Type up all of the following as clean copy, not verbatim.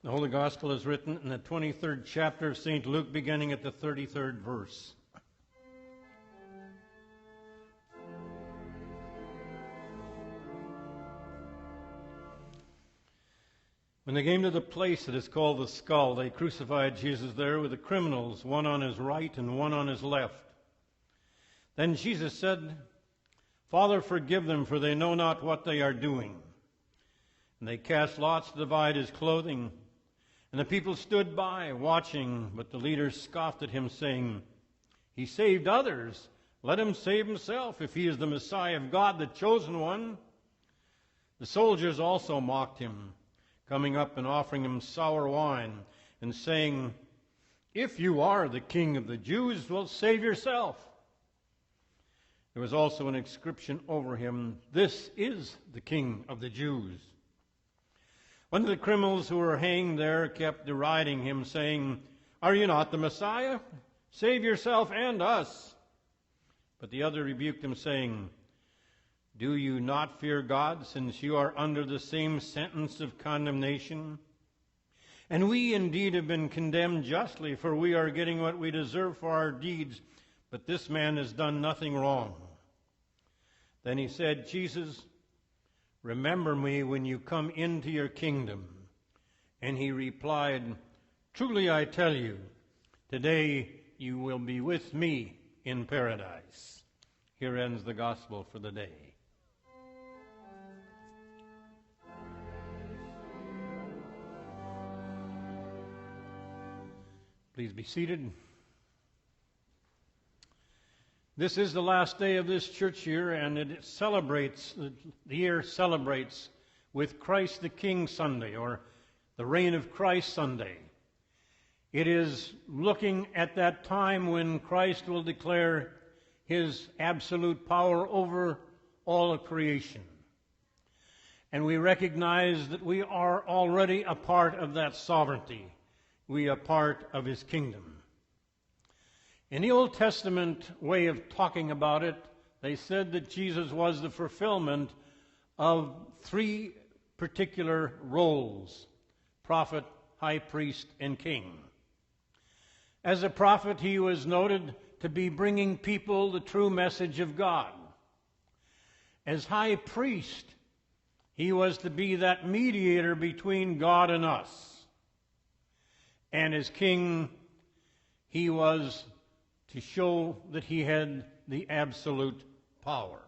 The Holy Gospel is written in the 23rd chapter of St. Luke, beginning at the 33rd verse. When they came to the place that is called the Skull, they crucified Jesus there with the criminals, one on his right and one on his left. Then Jesus said, "Father, forgive them, for they know not what they are doing." And they cast lots to divide his clothing. And the people stood by, watching, but the leaders scoffed at him, saying, "He saved others. Let him save himself, if he is the Messiah of God, the chosen one." The soldiers also mocked him, coming up and offering him sour wine, and saying, "If you are the King of the Jews, well, save yourself." There was also an inscription over him, "This is the King of the Jews." One of the criminals who were hanged there kept deriding him, saying, "Are you not the Messiah? Save yourself and us." But the other rebuked him, saying, "Do you not fear God, since you are under the same sentence of condemnation? And we indeed have been condemned justly, for we are getting what we deserve for our deeds, but this man has done nothing wrong." Then he said, "Jesus, remember me when you come into your kingdom." And he replied, "Truly I tell you, today you will be with me in paradise." Here ends the gospel for the day. Please be seated. This is the last day of this church year, and the year celebrates with Christ the King Sunday, or the Reign of Christ Sunday. It is looking at that time when Christ will declare his absolute power over all of creation. And we recognize that we are already a part of that sovereignty. We are part of his kingdom. In the Old Testament way of talking about it, they said that Jesus was the fulfillment of three particular roles: prophet, high priest, and king. As a prophet, he was noted to be bringing people the true message of God. As high priest, he was to be that mediator between God and us. And as king, he was to show that he had the absolute power.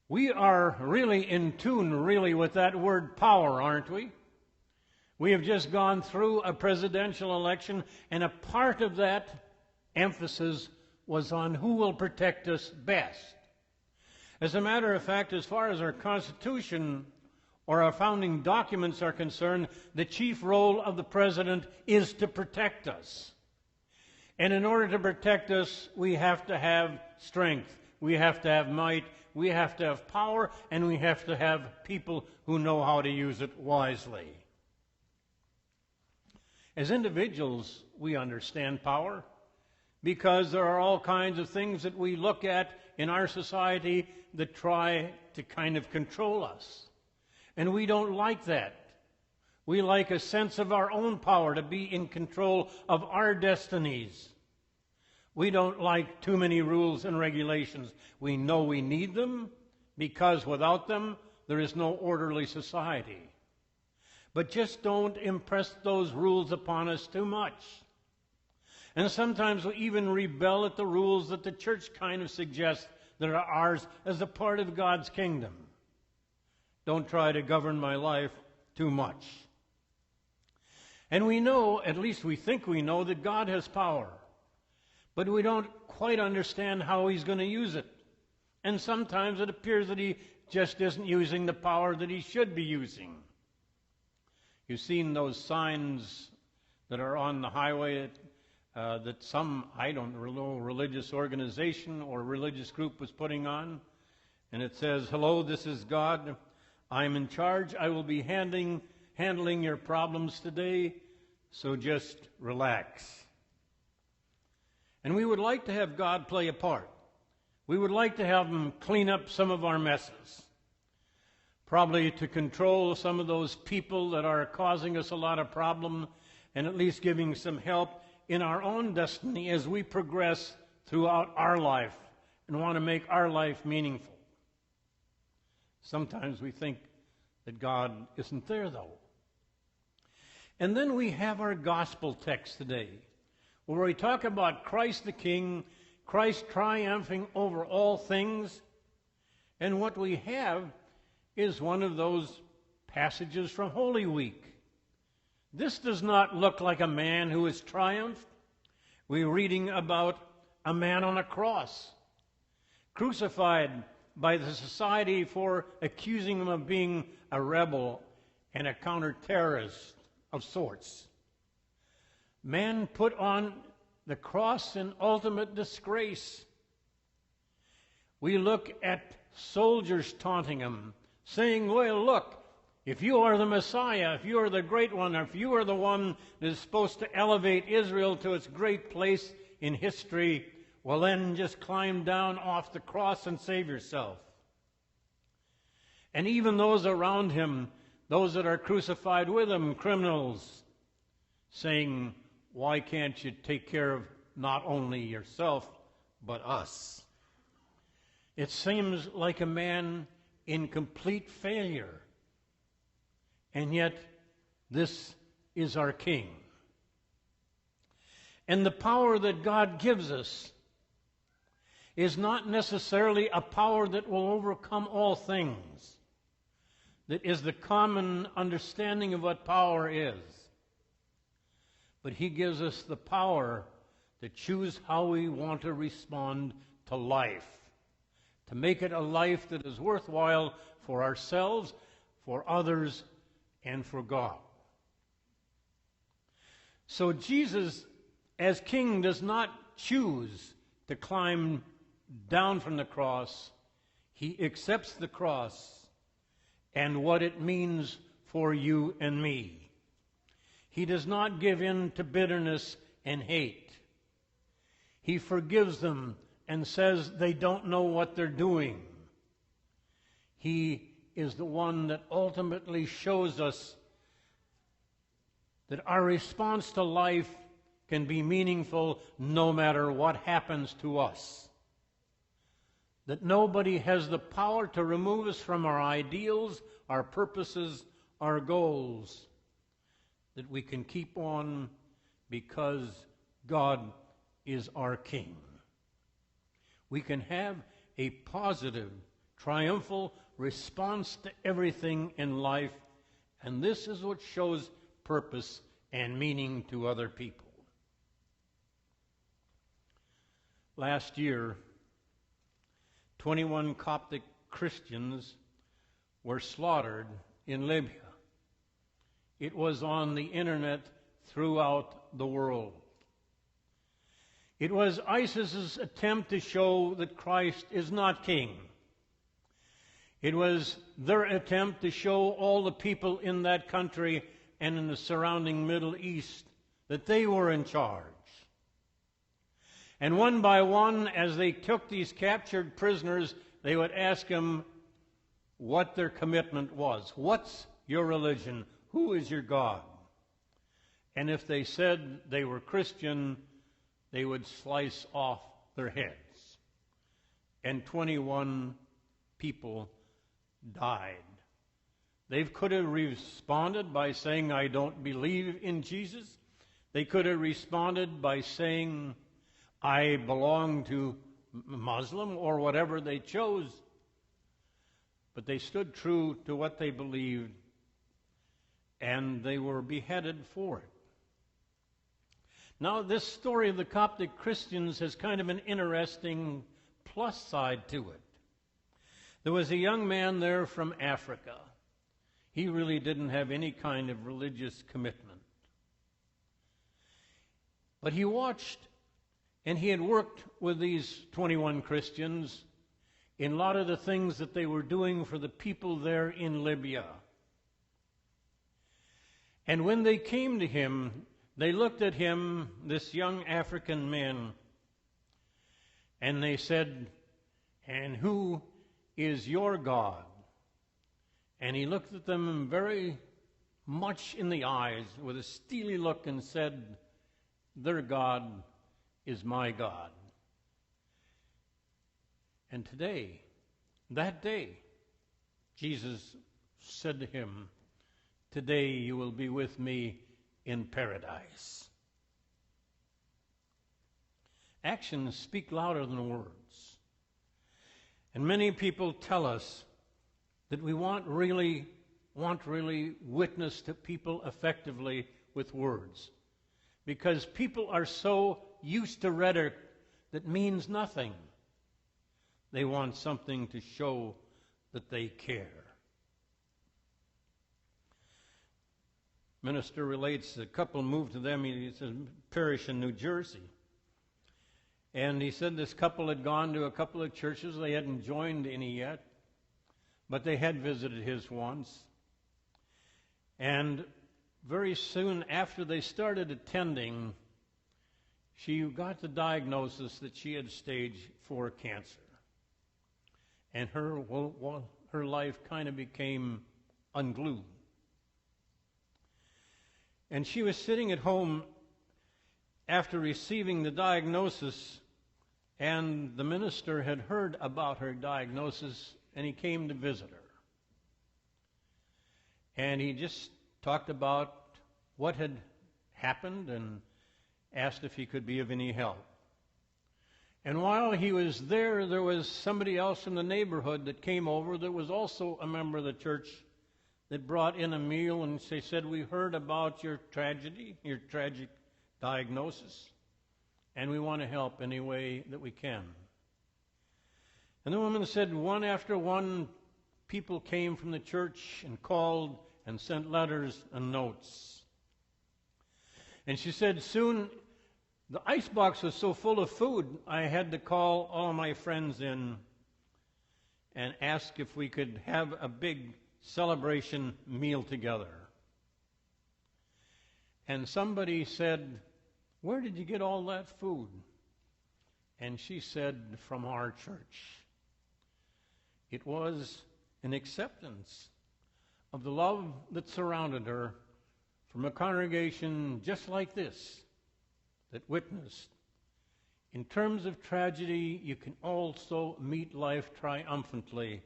We are really in tune, with that word power, aren't we? We have just gone through a presidential election, and a part of that emphasis was on who will protect us best. As a matter of fact, as far as our Constitution or our founding documents are concerned, the chief role of the president is to protect us. And in order to protect us, we have to have strength, we have to have might, we have to have power, and we have to have people who know how to use it wisely. As individuals, we understand power because there are all kinds of things that we look at in our society that try to kind of control us. And we don't like that. We like a sense of our own power, to be in control of our destinies. We don't like too many rules and regulations. We know we need them because without them, there is no orderly society. But just don't impress those rules upon us too much. And sometimes we even rebel at the rules that the church kind of suggests that are ours as a part of God's kingdom. Don't try to govern my life too much. And we know, at least we think we know, that God has power. But we don't quite understand how he's going to use it. And sometimes it appears that he just isn't using the power that he should be using. You've seen those signs that are on the highway that some, I don't know, religious organization or religious group was putting on. And it says, "Hello, this is God. I'm in charge. I will be handling your problems today, so just relax." And we would like to have God play a part. We would like to have him clean up some of our messes. probably to control some of those people that are causing us a lot of problem, and at least giving some help in our own destiny as we progress throughout our life and want to make our life meaningful. Sometimes we think that God isn't there, though. And then we have our gospel text today, where we talk about Christ the King, Christ triumphing over all things. And what we have is one of those passages from Holy Week. This does not look like a man who has triumphed. We're reading about a man on a cross, crucified by the society for accusing him of being a rebel and a counter-terrorist of sorts. Man put on the cross in ultimate disgrace. We look at soldiers taunting him, saying, well, look, if you are the Messiah, if you are the great one, or if you are the one that is supposed to elevate Israel to its great place in history, well, then just climb down off the cross and save yourself. And even those around him, those that are crucified with him, criminals, saying, why can't you take care of not only yourself, but us? It seems like a man in complete failure. And yet, this is our King. And the power that God gives us is not necessarily a power that will overcome all things. That is the common understanding of what power is. But He gives us the power to choose how we want to respond to life, to make it a life that is worthwhile for ourselves, for others, and for God. So Jesus, as King, does not choose to climb down from the cross. He accepts the cross and what it means for you and me. He does not give in to bitterness and hate. He forgives them and says they don't know what they're doing. He is the one that ultimately shows us that our response to life can be meaningful no matter what happens to us. That nobody has the power to remove us from our ideals, our purposes, our goals. That we can keep on because God is our King. We can have a positive, triumphal response to everything in life, and this is what shows purpose and meaning to other people. Last year, 21 Coptic Christians were slaughtered in Libya. It was on the internet throughout the world. It was ISIS's attempt to show that Christ is not king. It was their attempt to show all the people in that country and in the surrounding Middle East that they were in charge. And one by one, as they took these captured prisoners, they would ask them what their commitment was. What's your religion? Who is your God? And if they said they were Christian, they would slice off their heads. And 21 people died. They could have responded by saying, I don't believe in Jesus. They could have responded by saying, I belong to Muslim or whatever they chose. But they stood true to what they believed, and they were beheaded for it. Now, this story of the Coptic Christians has kind of an interesting plus side to it. There was a young man there from Africa. He really didn't have any kind of religious commitment. But he watched, and he had worked with these 21 Christians in a lot of the things that they were doing for the people there in Libya. And when they came to him, they looked at him, this young African man, and they said, and who is your God? And he looked at them very much in the eyes with a steely look and said, "Their God is my God." And today, that day, Jesus said to him, "Today you will be with me in paradise." Actions speak louder than words. And many people tell us that we want really witness to people effectively with words. Because people are so used to rhetoric that means nothing. They want something to show that they care. Minister relates a couple moved to them. He says, parish in New Jersey. And he said this couple had gone to a couple of churches. They hadn't joined any yet, but they had visited his once. And very soon after they started attending, she got the diagnosis that she had stage 4 cancer. And her life kind of became unglued. And she was sitting at home after receiving the diagnosis, and the minister had heard about her diagnosis, and he came to visit her. And he just talked about what had happened and asked if he could be of any help. And while he was there, there was somebody else from the neighborhood that came over that was also a member of the church that brought in a meal, and they said, "We heard about your tragedy, your tragic diagnosis, and we want to help any way that we can." And the woman said, one after one, people came from the church and called and sent letters and notes. And she said, soon the icebox was so full of food, I had to call all my friends in and ask if we could have a big celebration meal together. And somebody said, "Where did you get all that food?" And she said, "From our church." It was an acceptance of the love that surrounded her from a congregation just like this that witnessed. In terms of tragedy, you can also meet life triumphantly,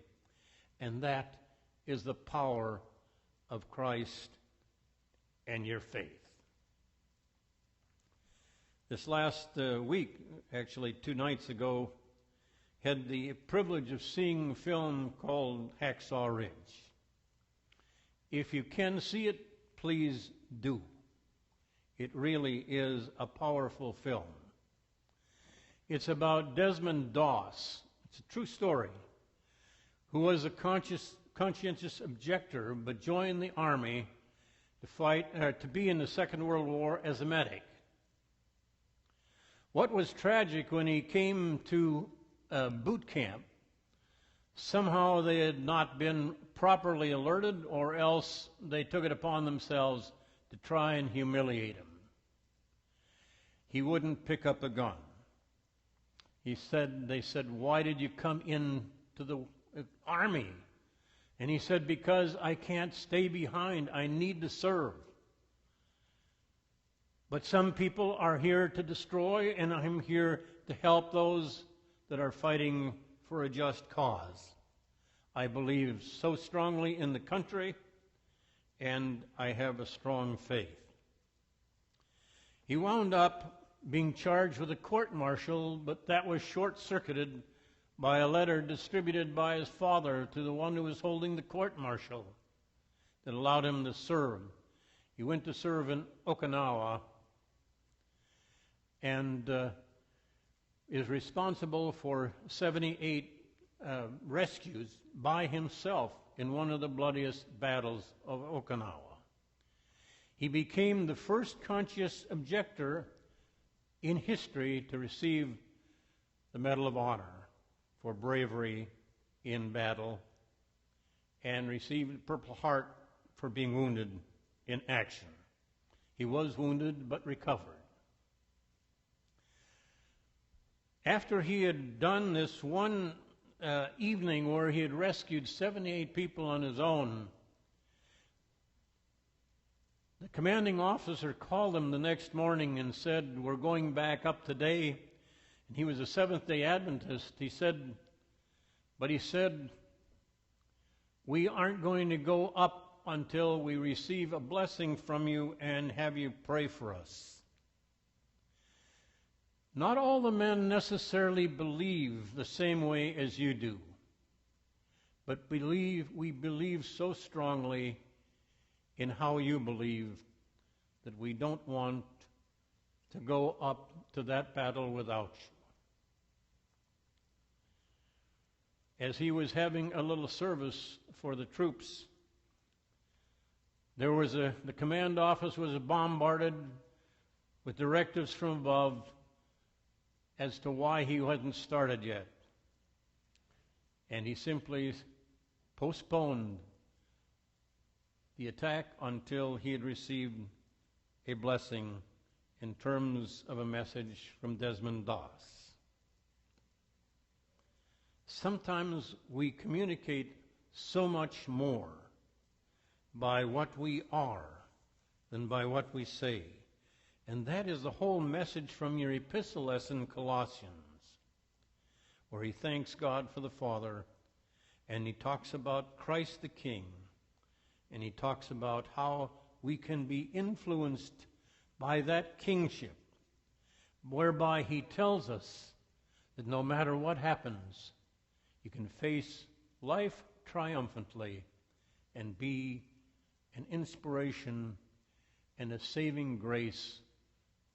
and that is the power of Christ and your faith. This last week, actually 2 nights ago, had the privilege of seeing a film called Hacksaw Ridge. If you can see it, please do. It really is a powerful film. It's about Desmond Doss. It's a true story. Who was a conscientious objector, but joined the army to be in the Second World War as a medic. What was tragic when he came to boot camp, somehow they had not been properly alerted, or else they took it upon themselves to try and humiliate him. He wouldn't pick up a gun. They said, "Why did you come into the army?" And he said, "Because I can't stay behind. I need to serve. But some people are here to destroy, and I'm here to help those that are fighting for a just cause. I believe so strongly in the country, and I have a strong faith." He wound up being charged with a court-martial, but that was short-circuited by a letter distributed by his father to the one who was holding the court-martial that allowed him to serve. He went to serve in Okinawa and is responsible for 78 rescues by himself in one of the bloodiest battles of Okinawa. He became the first conscious objector in history to receive the Medal of Honor for bravery in battle, and received the Purple Heart for being wounded in action. He was wounded but recovered. After he had done this one evening where he had rescued 78 people on his own. The commanding officer called him the next morning and said, "We're going back up today." And he was a Seventh-day Adventist. He said, "We aren't going to go up until we receive a blessing from you and have you pray for us." Not all the men necessarily believe the same way as you do, but we believe so strongly in how you believe that we don't want to go up to that battle without you. As he was having a little service for the troops, the command office was bombarded with directives from above as to why he hadn't started yet. And he simply postponed the attack until he had received a blessing in terms of a message from Desmond Doss. Sometimes we communicate so much more by what we are than by what we say. And that is the whole message from your epistle lesson, Colossians, where he thanks God for the Father, and he talks about Christ the King, and he talks about how we can be influenced by that kingship, whereby he tells us that no matter what happens, you can face life triumphantly and be an inspiration and a saving grace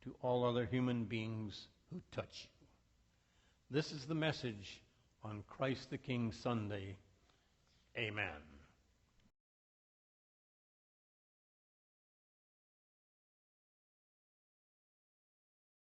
to all other human beings who touch you. This is the message on Christ the King Sunday. Amen.